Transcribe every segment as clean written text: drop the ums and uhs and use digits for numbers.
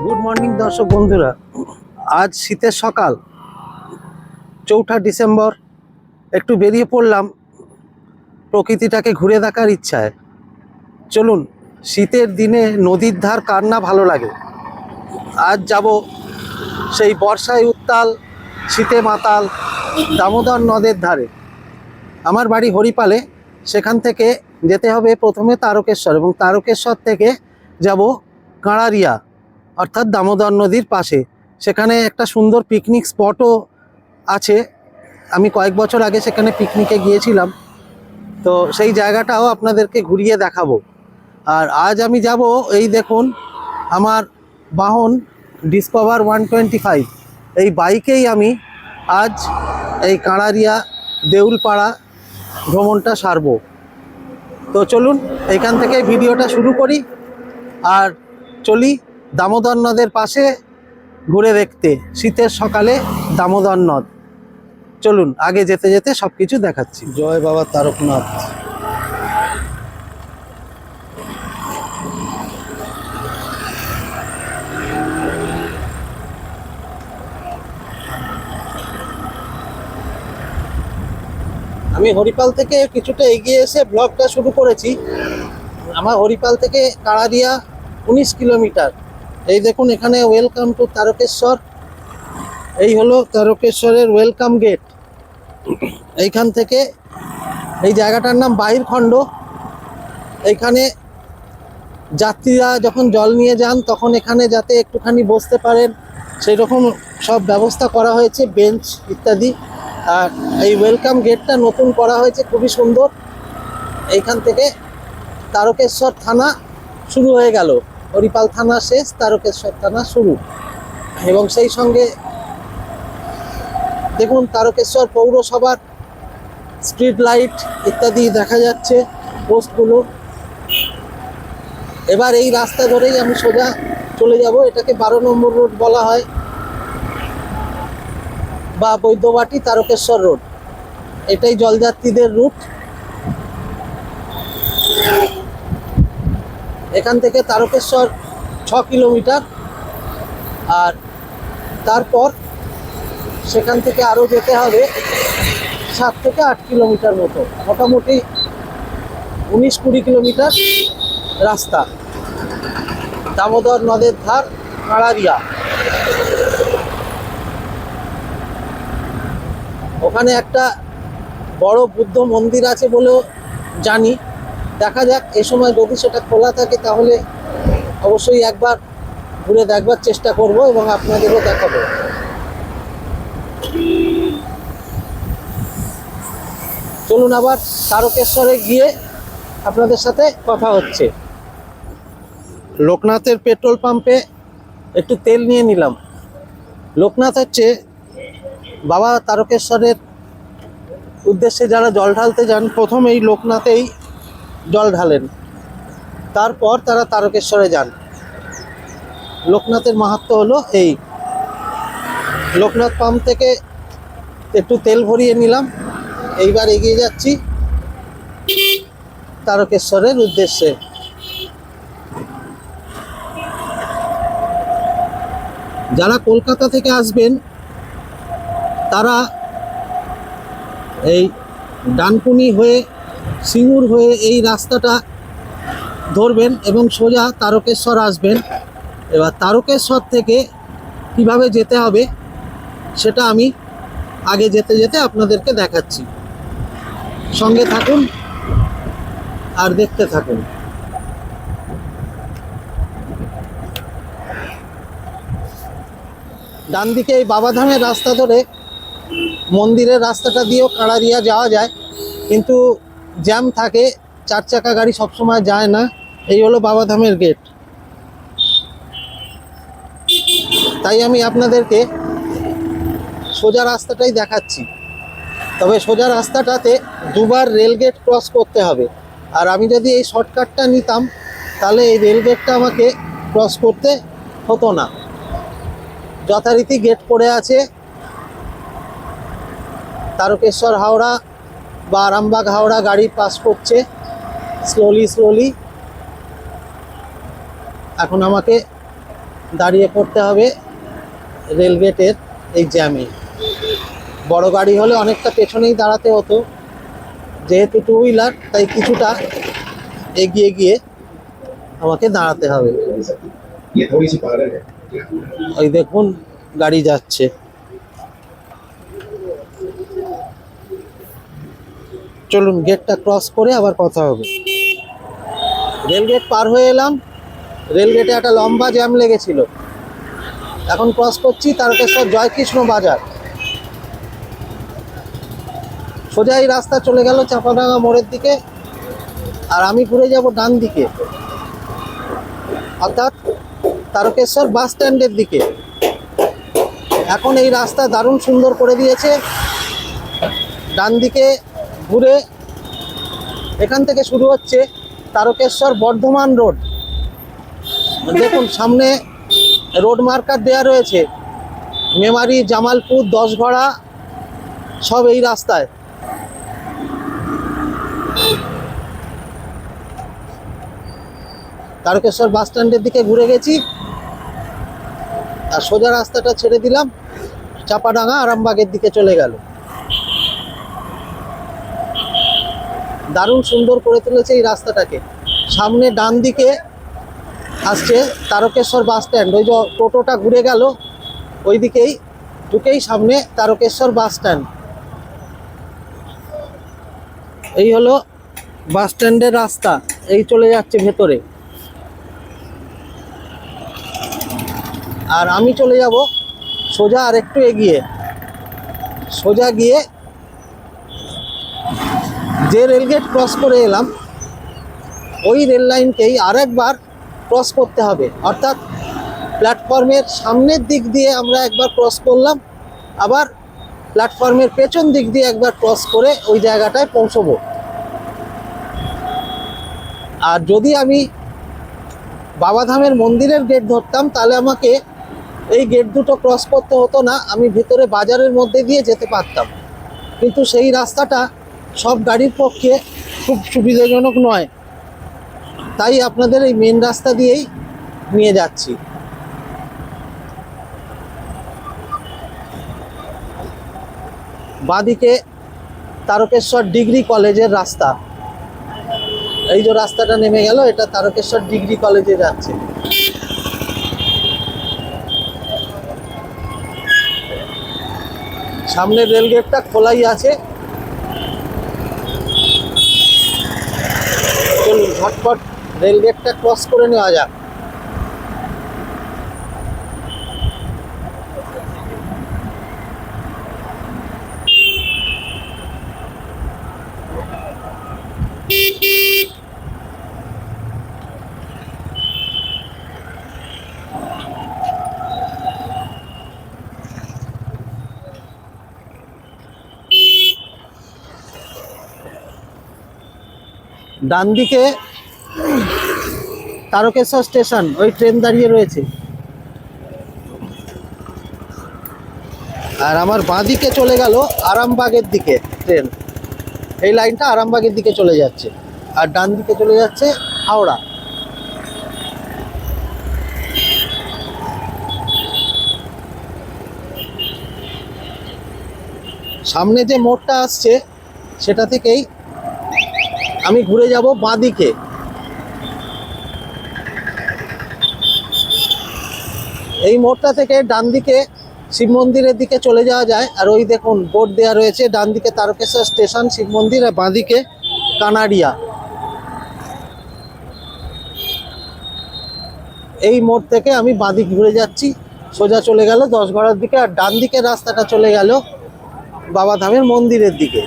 Good morning দর্শক বন্ধুরা, আজ শীতের সকাল 4ঠা ডিসেম্বর। একটু বেরিয়ে পড়লাম প্রকৃতিটাকে ঘুরে দেখার ইচ্ছায়। চলুন, শীতের দিনে নদীর ধার কার না ভালো লাগে। আজ যাব সেই বর্ষায় উত্তাল, শীতে মাতাল দামোদর নদের ধারে। আমার বাড়ি হরিপালে, সেখান থেকে যেতে হবে প্রথমে তারকেশ্বর, এবং তারকেশ্বর থেকে যাব কাঁড়ারিয়া, অর্থাৎ দামোদর নদীর পাশে। সেখানে একটা সুন্দর পিকনিক স্পটও আছে। আমি কয়েক বছর আগে সেখানে পিকনিকে গিয়েছিলাম, তো সেই জায়গাটাও আপনাদেরকে ঘুরিয়ে দেখাবো। আর আজ আমি যাব, এই দেখুন আমার বাহন ডিসকভার 125, এই বাইকেই আমি আজ এই কাঁড়ারিয়া দেউলপাড়া ভ্রমণটা সারব। তো চলুন এখান থেকে ভিডিওটা শুরু করি আর চলি দামোদর নদের পাশে ঘুরে দেখতে শীতের সকালে দামোদর নদ। চলুন আগে যেতে যেতে সব কিছু দেখাচ্ছি। জয় বাবা তারকনাথ। আমি হরিপাল থেকে কিছুটা এগিয়ে এসে ব্লগটা শুরু করেছি। আমার হরিপাল থেকে কাঁড়ারিয়া 19 কিলোমিটার। এই দেখুন এখানে ওয়েলকাম টু তারকেশ্বর, এই হলো তারকেশ্বরের ওয়েলকাম গেট। এইখান থেকে এই জায়গাটার নাম বাহিরখণ্ড। এইখানে যাত্রীরা যখন জল নিয়ে যান তখন এখানে যাতে একটুখানি বসতে পারেন সেই রকম সব ব্যবস্থা করা হয়েছে, বেঞ্চ ইত্যাদি। আর এই ওয়েলকাম গেটটা নতুন করা হয়েছে, খুবই সুন্দর। এইখান থেকে তারকেশ্বর থানা শুরু হয়ে গেল। হরিপাল থানা শেষ, তারকেশ্বর থানা শুরু। এবং সেই সঙ্গে দেখুন তারকেশ্বর পৌরসভার স্ট্রিট লাইট ইত্যাদি দেখা যাচ্ছে, পোস্টগুলো। এবার এই রাস্তা ধরেই আমি সোজা চলে যাব। এটাকে 12 নম্বর রোড বলা হয়, বা বৈদ্যবাটি তারকেশ্বর রোড। এটাই জলযাত্রীদের রুট। এখান থেকে তারকেশ্বর 6 কিলোমিটার, আর তারপর সেখান থেকে আরও যেতে হবে 7 থেকে 8 কিলোমিটার মতো, মোটামুটি 19-20 কিলোমিটার রাস্তা। দামোদর নদের ধার কাঁড়ারিয়া। ওখানে একটা বড় বুদ্ধ মন্দির আছে বলেও জানি। দেখা যাক, এই সময় যদি সেটা খোলা থাকে তাহলে অবশ্যই একবার ঘুরে দেখবার চেষ্টা করব এবং আপনাদেরও দেখাবো। চলুন আবার তারকেশ্বরে গিয়ে আপনাদের সাথে কথা হচ্ছে। লোকনাথের পেট্রোল পাম্পে একটু তেল নিয়ে নিলাম। লোকনাথ হচ্ছে বাবা তারকেশ্বরের উদ্দেশ্যে যারা জল ঢালতে যান, প্রথম এই লোকনাথেই জল ঢালেন, তারপর তারা তারকেশ্বরে যান। লোকনাথের মাহাত্ম্য হলো এই। লোকনাথ পাম্প থেকে একটু তেল ভরিয়ে নিলাম। এইবার এগিয়ে যাচ্ছি তারকেশ্বরের উদ্দেশ্যে। যারা কলকাতা থেকে আসবেন তারা এই ডানকুনি হয়ে, সিঙ্গুর হয়ে এই রাস্তাটা ধরবেন এবং সোজা তারকেশ্বর আসবেন। এবার তারকেশ্বর থেকে কিভাবে যেতে হবে সেটা আমি আগে যেতে যেতে আপনাদেরকে দেখাচ্ছি। সঙ্গে থাকুন আর দেখতে থাকুন। ডান দিকে এই বাবাধামের রাস্তা ধরে মন্দিরের রাস্তাটা দিয়েও কাঁড়ারিয়া যাওয়া যায়, কিন্তু জ্যাম থাকে, 4 চাকা গাড়ি সবসময় যায় না। এই হলো বাবাধামের গেট। তাই আমি আপনাদেরকে সোজা রাস্তাটাই দেখাচ্ছি। তবে সোজা রাস্তাটাতে দুবার রেলগেট ক্রস করতে হবে। আর আমি যদি এই শর্টকাটটা নিতাম তাহলে এই রেলগেটটা আমাকে ক্রস করতে হতো না। যথারীতি গেট পড়ে আছে। তারকেশ্বর হাওড়া বা আরামবাগ হাওড়া গাড়ি পাস করছে স্লোলি। এখন আমাকে দাঁড়িয়ে পড়তে হবে রেলগেটের এই জ্যামে। বড় গাড়ি হলে অনেকটা পেছনেই দাঁড়াতে হতো, যেহেতু টু হুইলার তাই কিছুটা এগিয়ে গিয়ে আমাকে দাঁড়াতে হবে। ওই দেখুন গাড়ি যাচ্ছে। চলুন গেটটা ক্রস করে আবার কথা হবে। রেলগেট পার হয়ে এলাম। রেলগেটে একটা লম্বা জ্যাম লেগেছিল। এখন ক্রস করছি তারকেশ্বর জয়কৃষ্ণ বাজার। সোজা এই রাস্তা চলে গেল চাপাডাঙ্গা মোড়ের দিকে, আর আমি ঘুরে যাব ডান দিকে, অর্থাৎ তারকেশ্বর বাস স্ট্যান্ডের দিকে। এখন এই রাস্তা দারুণ সুন্দর করে দিয়েছে। ডান দিকে ঘুরে এখান থেকে শুরু হচ্ছে তারকেশ্বর বর্ধমান রোড। দেখুন সামনে রোড মার্কার দেওয়া রয়েছে, মেমারি, জামালপুর, দশঘড়া সব এই রাস্তায়। তারকেশ্বর বাস স্ট্যান্ডের দিকে ঘুরে গেছি, আর সোজা রাস্তাটা ছেড়ে দিলাম, চাপাডাঙ্গা আরামবাগের দিকে চলে গেল। দারুণ সুন্দর করে তুলেছে এই রাস্তাটাকে। সামনে ডান দিকে আসছে তারকেশ্বর বাস স্ট্যান্ড। ওই যে টোটোটা ঘুরে গেল ওই দিকেই ঢুকেই সামনে তারকেশ্বর বাস স্ট্যান্ড। এই হলো বাস স্ট্যান্ডের রাস্তা, এই চলে যাচ্ছে ভেতরে। আর আমি চলে যাব সোজা আর একটু এগিয়ে, সোজা গিয়ে যে রেলগেট ক্রস করে এলাম ওই রেল লাইনকেই আরেকবার ক্রস করতে হবে। অর্থাৎ প্ল্যাটফর্মের সামনের দিক দিয়ে আমরা একবার ক্রস করলাম, আবার প্ল্যাটফর্মের পেছন দিক দিয়ে একবার ক্রস করে ওই জায়গাটায় পৌঁছবো। আর যদি আমি বাবাধামের মন্দিরের গেট ধরতাম তাহলে আমাকে এই গেট দুটো ক্রস করতে হতো না, আমি ভিতরে বাজারের মধ্যে দিয়ে যেতে পারতাম। কিন্তু সেই রাস্তাটা সব গাড়ির পক্ষে খুব সুবিধাজনক নয়, তাই আপনাদের এই মেন রাস্তা দিয়েই নিয়ে যাচ্ছি। বাঁদিকে তারকেশ্বর ডিগ্রি কলেজের রাস্তা। এই যে রাস্তাটা নেমে গেল, এটা তারকেশ্বর ডিগ্রি কলেজে যাচ্ছে। সামনের রেলগেটটা খোলাই আছে। চলুন ঝটপট রেলগেটটা ক্রস করে নেওয়া যাক। ডান দিকে তারকেশ্বর স্টেশন, ওই ট্রেন দাঁড়িয়ে রয়েছে। আর আমার বাঁদিকে চলে গেল আরামবাগের দিকে ট্রেন। এই লাইনটা আরামবাগের দিকে চলে যাচ্ছে, আর ডান দিকে চলে যাচ্ছে হাওড়া। সামনে যে মোড়টা আসছে সেটা থেকেই আমি ঘুরে যাব বাঁদিকে। এই মোড়টা থেকে ডান দিকে শিব মন্দিরের দিকে চলে যাওয়া যায়। আর ওই দেখুন বোর্ড দেওয়া রয়েছে, ডান দিকে তারকেশ্বর স্টেশন, শিব মন্দির, আর বাঁদিকে কানাড়িয়া। এই মোড় থেকে আমি বাঁদিক ঘুরে যাচ্ছি, সোজা চলে গেল দশঘড়ার দিকে, আর ডান দিকে রাস্তাটা চলে গেল বাবাধামের মন্দিরের দিকে।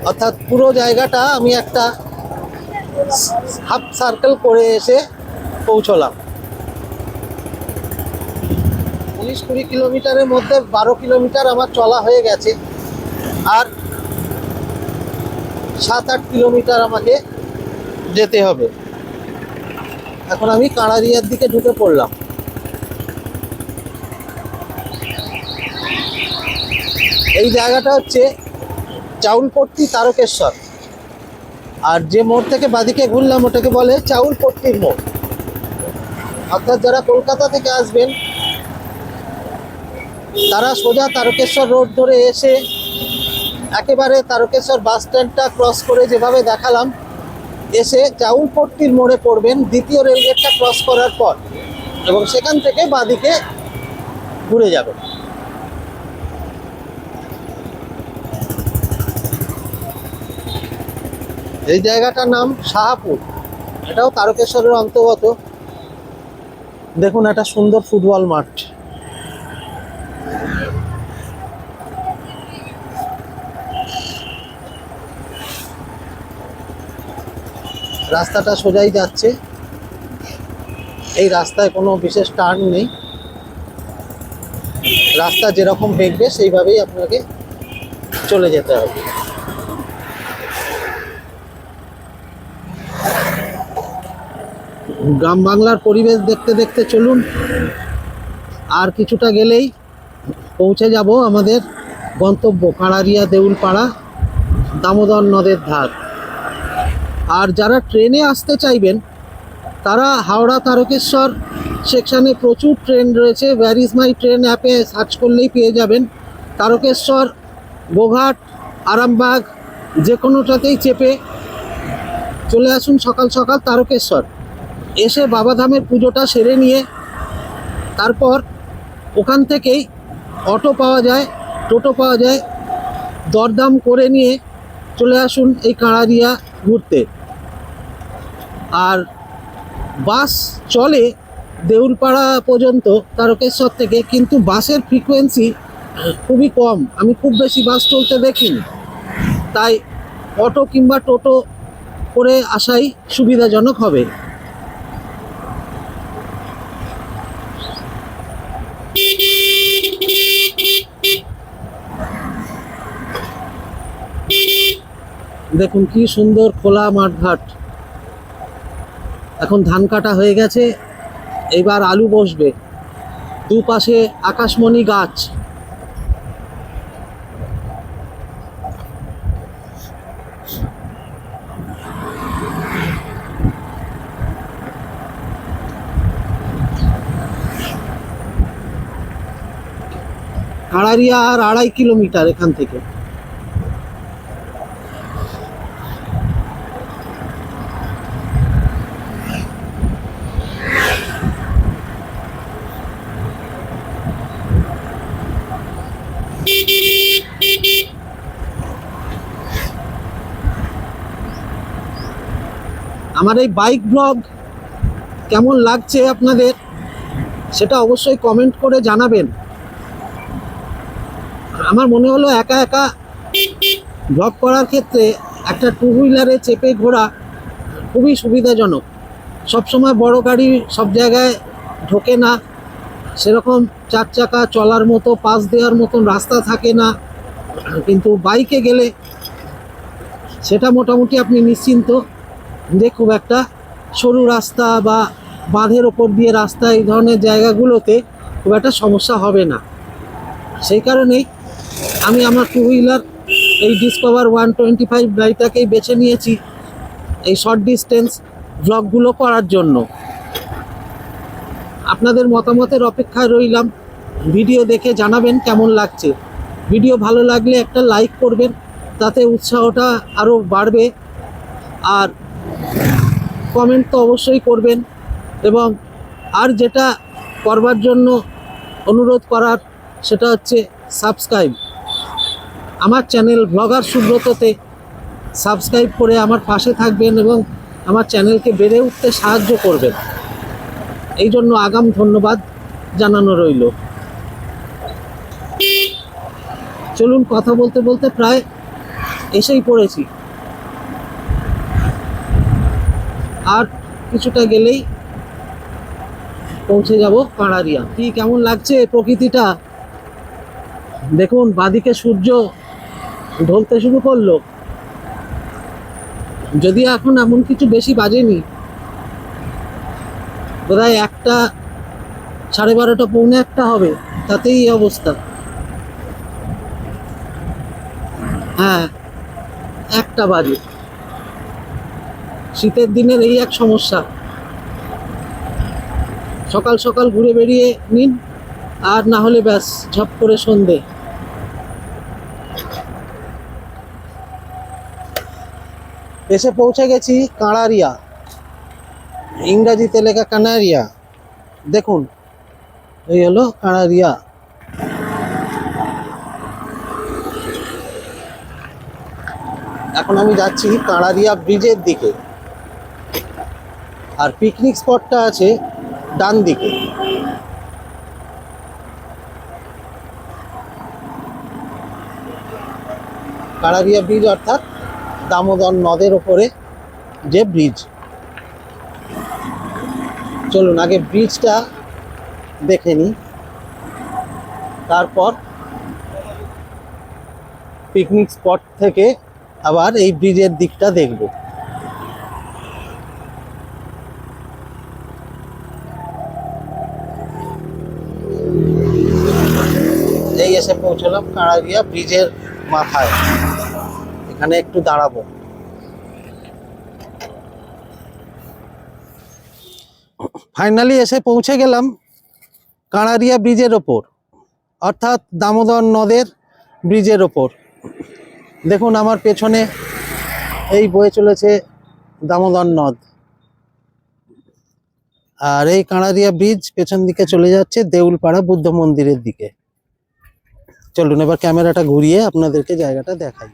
অর্থাৎ পুরো জায়গাটা আমি একটা হাফ সার্কেল করে এসে পৌঁছলাম। 19-20 কিলোমিটারের মধ্যে 12 কিলোমিটার আমার চলা হয়ে গেছে, আর 7-8 কিলোমিটার আমাকে যেতে হবে। এখন আমি কানাড়িয়ার দিকে ঢুকে পড়লাম। এই জায়গাটা হচ্ছে চাউলপট্টি তারকেশ্বর, আর যে মোড় থেকে বাঁদিকে ঘুরলাম ওটাকে বলে চাউলপট্টির মোড়। অর্থাৎ যারা কলকাতা থেকে আসবেন তারা সোজা তারকেশ্বর রোড ধরে এসে একেবারে তারকেশ্বর বাস স্ট্যান্ডটা ক্রস করে যেভাবে দেখালাম এসে চাউলপট্টির মোড়ে পড়বেন দ্বিতীয় রেলগেটটা ক্রস করার পর, এবং সেখান থেকে বাঁদিকে ঘুরে যাবেন। এই জায়গাটার নাম শাহাপুর, এটাও তারকেশ্বরের অন্তর্গত। দেখুন একটা সুন্দর ফুটবল মাঠ। রাস্তাটা সোজাই যাচ্ছে, এই রাস্তায় কোনো বিশেষ টার্ন নেই, রাস্তা যেরকম দেখবে সেইভাবেই আপনাকে চলে যেতে হবে। গ্রাম বাংলার পরিবেশ দেখতে দেখতে চলুন, আর কিছুটা গেলেই পৌঁছে যাব আমাদের গন্তব্য কাঁড়ারিয়া দেউলপাড়া, দামোদর নদের ধার। আর যারা ট্রেনে আসতে চাইবেন তারা হাওড়া তারকেশ্বর সেকশানে প্রচুর ট্রেন রয়েছে, ওয়্যার ইজ মাই ট্রেন অ্যাপে সার্চ করলেই পেয়ে যাবেন। তারকেশ্বর, গোঘাট, আরামবাগ যে কোনোটাতেই চেপে চলে আসুন সকাল সকাল তারকেশ্বর, এসে বাবাধামের পুজোটা সেরে নিয়ে তারপর ওখান থেকেই অটো পাওয়া যায়, টোটো পাওয়া যায়, দরদাম করে নিয়ে চলে আসুন এই কাঁড়ারিয়া ঘুরতে। আর বাস চলে দেউলপাড়া পর্যন্ত তারকেশ্বর থেকে, কিন্তু বাসের ফ্রিকোয়েন্সি খুবই কম, আমি খুব বেশি বাস চলতে দেখিনি, তাই অটো কিংবা টোটো করে আসাই সুবিধাজনক হবে। দেখুন কি সুন্দর খোলা মাঠঘাট। এখন ধান কাটা হয়ে গেছে, এবার আলু বসবে, দুপাশে আকাশমণি গাছ। কাঁড়ারিয়া আর 2.5 কিলোমিটার এখান থেকে। আমার এই বাইক ব্লগ কেমন লাগছে আপনাদের সেটা অবশ্যই কমেন্ট করে জানাবেন। আমার মনে হলো একা একা ব্লগ করার ক্ষেত্রে একটা টু হুইলারে চেপে ঘোরা খুবই সুবিধাজনক। সবসময় বড় গাড়ি সব জায়গায় ঢোকে না, সেরকম 4 চাকা চলার মতো পাস দেওয়ার মতন রাস্তা থাকে না, কিন্তু বাইকে গেলে সেটা মোটামুটি আপনি নিশ্চিন্ত যে খুব একটা সরু রাস্তা বা বাঁধের ওপর দিয়ে রাস্তা এই ধরনের জায়গাগুলোতে খুব একটা সমস্যা হবে না। সেই কারণেই আমি আমার টু হুইলার এই ডিসকভার 125 গাড়িটাকেই বেছে নিয়েছি এই শর্ট ডিস্টেন্স ব্লগগুলো করার জন্য। আপনাদের মতামতের অপেক্ষায় রইলাম, ভিডিও দেখে জানাবেন কেমন লাগছে। ভিডিও ভালো লাগলে একটা লাইক করবেন, তাতে উৎসাহটা আরও বাড়বে। আর কমেন্ট তো অবশ্যই করবেন, এবং আর যেটা করবার জন্য অনুরোধ করার সেটা হচ্ছে সাবস্ক্রাইব। আমার চ্যানেল ব্লগার সুব্রততে সাবস্ক্রাইব করে আমার পাশে থাকবেন এবং আমার চ্যানেলকে বেড়ে উঠতে সাহায্য করবেন, এই জন্য আগাম ধন্যবাদ জানানো রইল। চলুন, কথা বলতে বলতে প্রায় এসেই পড়েছি, আর কিছুটা গেলেই পৌঁছে যাব কাঁড়ারিয়া। কি কেমন লাগছে প্রকৃতিটা দেখুন, বাঁদিকে সূর্য ঢলতে শুরু করলো, যদি এখন এমন কিছু বেশি বাজেনি, বোধহয় 1টা, 12:30, পৌনে 1টা হবে, তাতেই এই অবস্থা। হ্যাঁ, 1টা বাজে। শীতের দিনের এই এক সমস্যা। সকাল সকাল ঘুরে বেরিয়ে নিন, আর না হলে ব্যাস ঝপ করে সন্ধে। এসে পৌঁছে গেছি কাঁড়ারিয়া, ইংরাজিতে লেখা কানারিয়া। দেখুন এই হলো কাঁড়ারিয়া। এখন আমি যাচ্ছি কাঁড়ারিয়া ব্রিজের দিকে, আর পিকনিক স্পটটা আছে ডান দিকে। কাঁড়ারিয়া ব্রিজ অর্থাৎ দামোদর নদের ওপরে যে ব্রিজ। চলুন আগে ব্রিজটা দেখে নিই, তারপর পিকনিক স্পট থেকে আবার এই ব্রিজের দিকটা দেখব। এই এসে পৌঁছলাম কাঁড়ারিয়া ব্রিজের মাথায়, এখানে একটু দাঁড়াবো। ফাইনালি এসে পৌঁছে গেলাম কাঁড়ারিয়া ব্রিজের ওপর, অর্থাৎ দামোদর নদের ব্রিজের ওপর। দেখুন আমার পেছনে এই বয়ে চলেছে দামোদর নদ, আর এই কাঁড়ারিয়া ব্রিজ পেছন দিকে চলে যাচ্ছে দেউলপাড়া বুদ্ধ মন্দিরের দিকে। চলুন এবার ক্যামেরাটা ঘুরিয়ে আপনাদেরকে জায়গাটা দেখাই।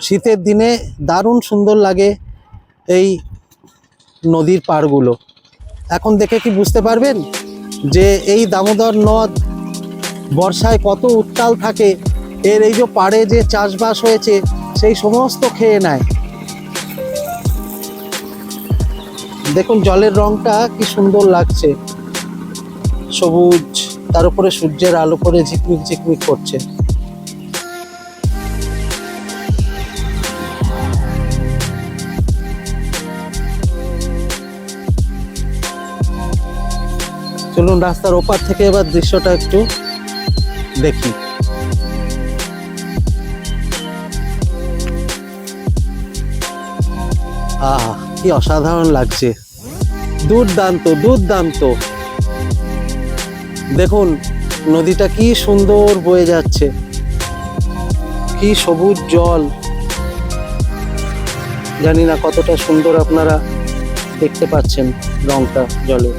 শীতের দিনে দারুণ সুন্দর লাগে এই নদীর পাড়গুলো। এখন দেখে কি বুঝতে পারবেন যে এই দামোদর নদ বর্ষায় কত উত্তাল থাকে। এর এই যে পাড়ে যে চাষবাস হয়েছে সেই সমস্ত খেয়ে নেয়। দেখুন জলের রংটা কি সুন্দর লাগছে, সবুজ, তার উপরে সূর্যের আলো করে ঝিকমিক ঝিকমিক করছে। চলুন রাস্তার ওপার থেকে এবার দৃশ্যটা একটু দেখি। আহা কি অসাধারণ লাগছে, দুর্দান্ত দুর্দান্ত। দেখুন নদীটা কি সুন্দর বয়ে যাচ্ছে, কি সবুজ জল। জানি না কতটা সুন্দর আপনারা দেখতে পাচ্ছেন রংটা জলের।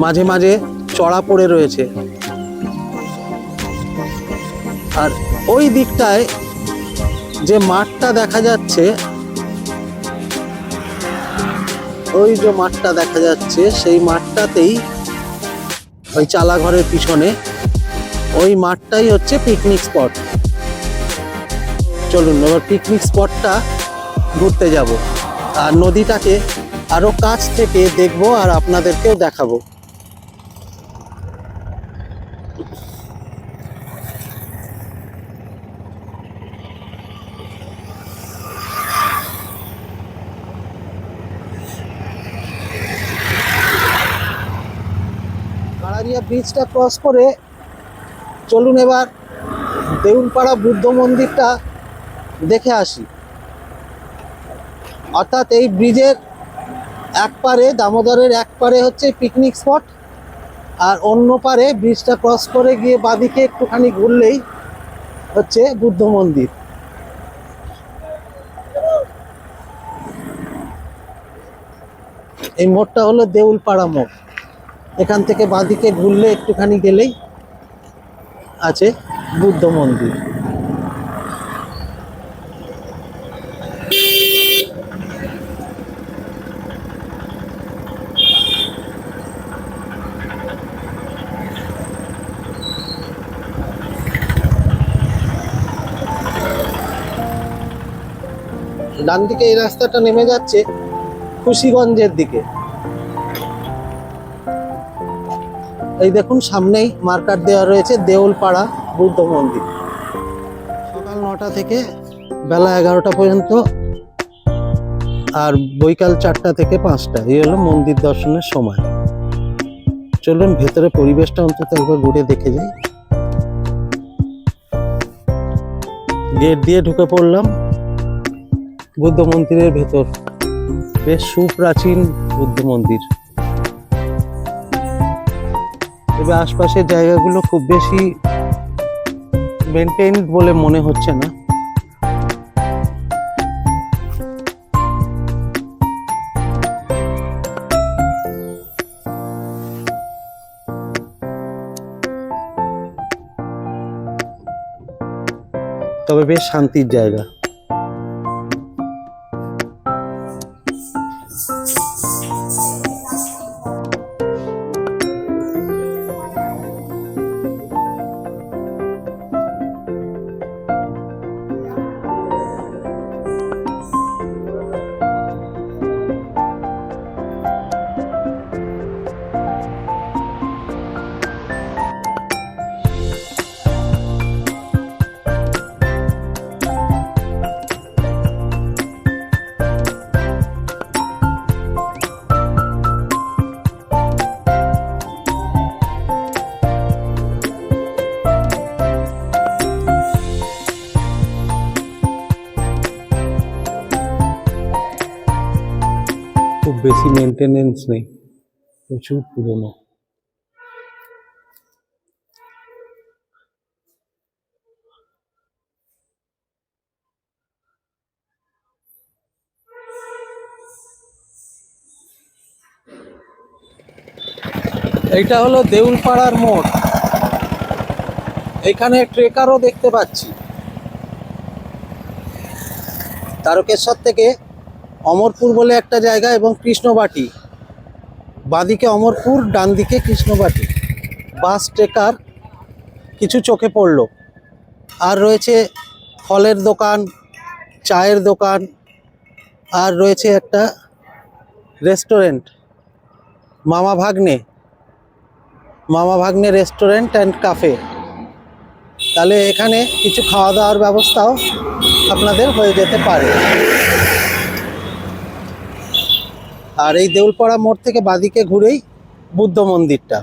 মাঝে মাঝে চড়া পড়ে রয়েছে, আর ওই দিকটায় যে মাঠটা দেখা যাচ্ছে, ওই যে মাঠটা দেখা যাচ্ছে সেই মাঠটাতেই, ওই চালা ঘরের পিছনে ওই মাঠটাই হচ্ছে পিকনিক স্পট। চলুন এবার পিকনিক স্পটটা ঘুরতে যাব, আর নদীটাকে আরো কাছ থেকে দেখবো আর আপনাদেরকেও দেখাবো। কাঁড়ারিয়া ব্রিজটা ক্রস করে চলুন এবার দেউলপাড়া বুদ্ধ মন্দিরটা দেখে আসি। অর্থাৎ এই ব্রিজের এক পারে, দামোদরের এক পারে হচ্ছে পিকনিক স্পট, আর অন্য পারে ব্রিজটা ক্রস করে গিয়ে বাঁদিকে একটুখানি ঘুরলেই হচ্ছে বুদ্ধ মন্দির। এই মোড়টা হলো দেউলপাড়া মোড়। এখান থেকে বাঁদিকে ঘুরলে একটুখানি গেলেই আছে বুদ্ধ মন্দির। ডান দিকে এই রাস্তাটা নেমে যাচ্ছে খুশিগঞ্জের দিকে। এই দেখুন সামনেই মার্কার দেওয়া রয়েছে দেউলপাড়া বুদ্ধ মন্দির। সকাল 9টা থেকে বেলা 11টা পর্যন্ত, আর বৈকাল 4টা থেকে 5টা, এই হলো মন্দির দর্শনের সময়। চলুন ভেতরে পরিবেশটা অন্তত একবার ঘুরে দেখে যাই। গেট দিয়ে ঢুকে পড়লাম বুদ্ধ মন্দিরের ভেতর। বেশ সুপ্রাচীন বুদ্ধ মন্দির। তবে আশপাশের জায়গাগুলো খুব বেশি মেনটেইনড বলে মনে হচ্ছে না। তবে বেশ শান্তির জায়গা। খুব বেশি মেনটেনেন্স নেই, প্রচুর পুরনো। এইটা হলো দেউলপাড়ার মোড়। এখানে ট্রেকারও দেখতে পাচ্ছি। তারকেশ্বর থেকে অমরপুর বলে একটা জায়গা এবং কৃষ্ণবাটি, বাঁদিকে অমরপুর, ডান দিকে কৃষ্ণবাটি। বাস ট্রেকার কিছু চোখে পড়লো। আর রয়েছে ফলের দোকান, চায়ের দোকান, আর রয়েছে একটা রেস্টুরেন্ট, মামা ভাগ্নে রেস্টুরেন্ট অ্যান্ড কাফে। তাহলে এখানে কিছু খাওয়া দাওয়ার ব্যবস্থাও আপনাদের হয়ে যেতে পারে। আর এই দেউলপাড়া মোড় থেকে বাঁদিকে ঘুরেই বুদ্ধ মন্দিরটা।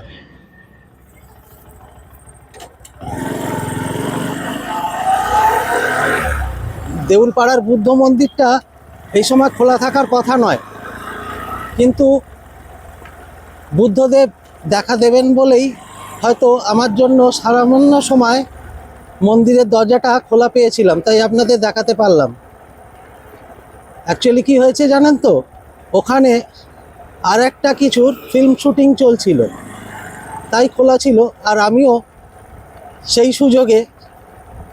দেউলপাড়ার বুদ্ধ মন্দিরটা এই সময় খোলা থাকার কথা নয়, কিন্তু বুদ্ধদেব দেখা দেবেন বলেই হয়তো আমার জন্য সামান্য সময় মন্দিরের দরজাটা খোলা পেয়েছিলাম, তাই আপনাদের দেখাতে পারলাম। অ্যাকচুয়ালি কি হয়েছে জানেন তো, ওখানে আর একটা কিছুর ফিল্ম শুটিং চলছিল, তাই খোলা ছিল। আর আমিও সেই সুযোগে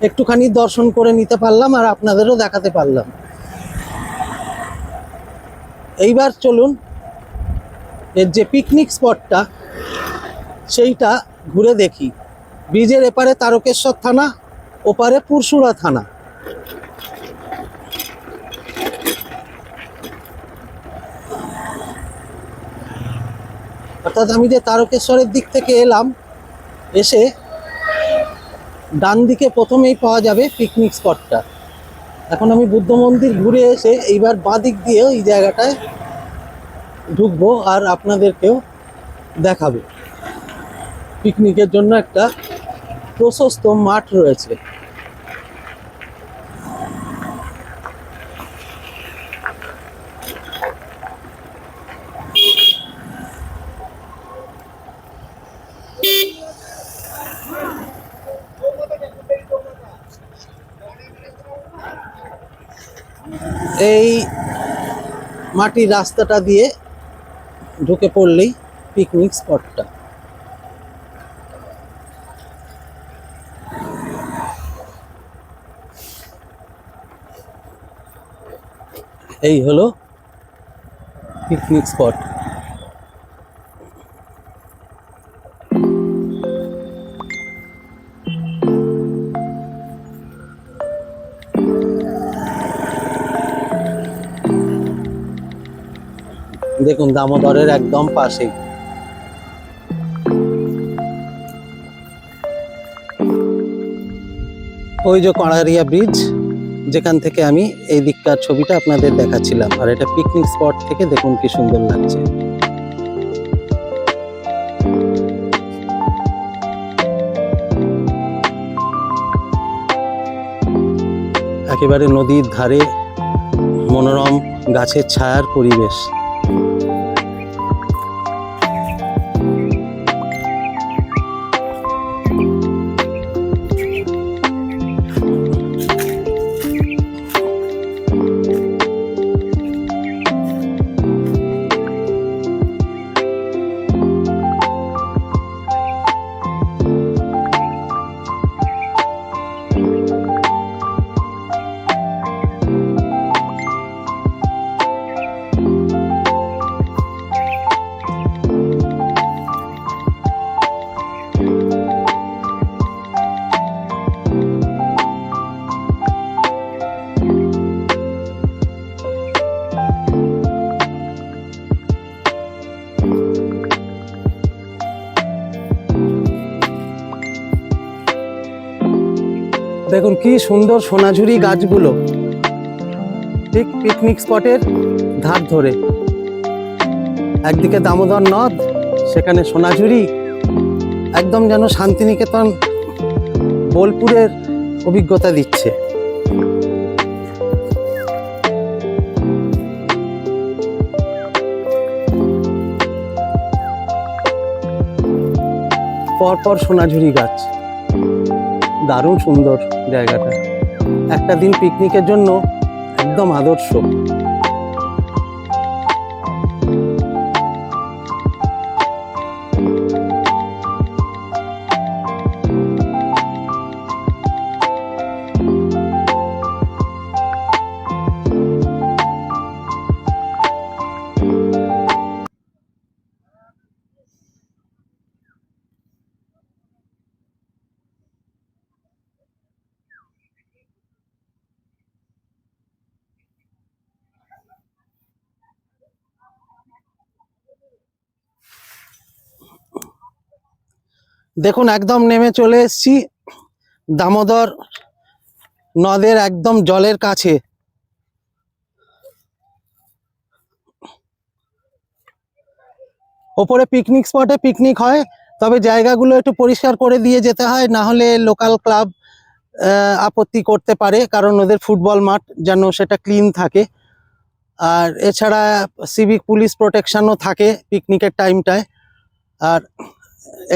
একটুখানি দর্শন করে নিতে পারলাম আর আপনাদেরও দেখাতে পারলাম। এইবার চলুন এর যে পিকনিক স্পটটা সেইটা ঘুরে দেখি। ব্রিজের এপারে তারকেশ্বর থানা, ওপারে পুরসুরা থানা। অর্থাৎ আমি যে তারকেশ্বরের দিক থেকে এলাম, এসে ডান দিকে প্রথমেই পাওয়া যাবে পিকনিক স্পটটা। এখন আমি বুদ্ধ মন্দির ঘুরে এসে এইবার বাঁ দিক দিয়ে এই জায়গাটায় ঢুকবো আর আপনাদেরকেও দেখাবো। পিকনিকের জন্য একটা প্রশস্ত মাঠ রয়েছে। এই মাটির রাস্তাটা দিয়ে ঢুকে পড়লেই পিকনিক স্পটটা। এই হলো পিকনিক স্পট। দেখুন দামোদরের একদম পাশেই। ওই যে কড়ারিয়া ব্রিজ, যেখান থেকে আমি এই দিককার ছবিটা আপনাদের দেখাচ্ছিলাম। আর এটা পিকনিক স্পট থেকে দেখুন কি সুন্দর লাগছে। একেবারে নদীর ধারে মনোরম গাছের ছায়ার পরিবেশ। দেখুন কি সুন্দর সোনাঝুরি গাছগুলো, ঠিক পিকনিক স্পটের ধার ধরে। একদিকে দামোদর নদ, সেখানে সোনাঝুরি, একদম যেন শান্তিনিকেতন বোলপুরের অভিজ্ঞতা দিচ্ছে। পরপর সোনাঝুরি গাছ, দারুণ সুন্দর জায়গাটা। একটা দিন পিকনিকের জন্য একদম আদর্শ। দেখুন একদম নেমে চলে এসেছি দামোদর নদের একদম জলের কাছে। ওপরে পিকনিক স্পটে পিকনিক হয়, তবে জায়গাগুলো একটু পরিষ্কার করে দিয়ে যেতে হয়, না হলে লোকাল ক্লাব আপত্তি করতে পারে, কারণ ওদের ফুটবল মাঠ যেন সেটা ক্লিন থাকে। আর এছাড়া সিভিক পুলিশ প্রোটেকশনও থাকে পিকনিকের টাইমটায়। আর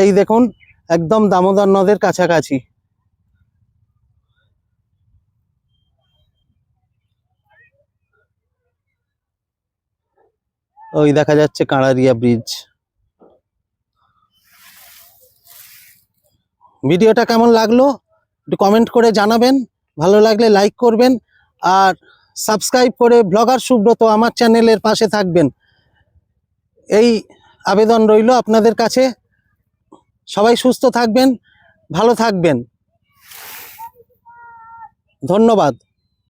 এই দেখুন একদম দামোদর নদের কাছাকাছি। ওই দেখা যাচ্ছে কাঁড়ারিয়া ব্রিজ। ভিডিওটা কেমন লাগলো একটু কমেন্ট করে জানাবেন, ভালো লাগলে লাইক করবেন, আর সাবস্ক্রাইব করে ব্লগার সুব্রত আমার চ্যানেলের পাশে থাকবেন, এই আবেদন রইল আপনাদের কাছে। সবাই সুস্থ থাকবেন, ভালো থাকবেন, ধন্যবাদ।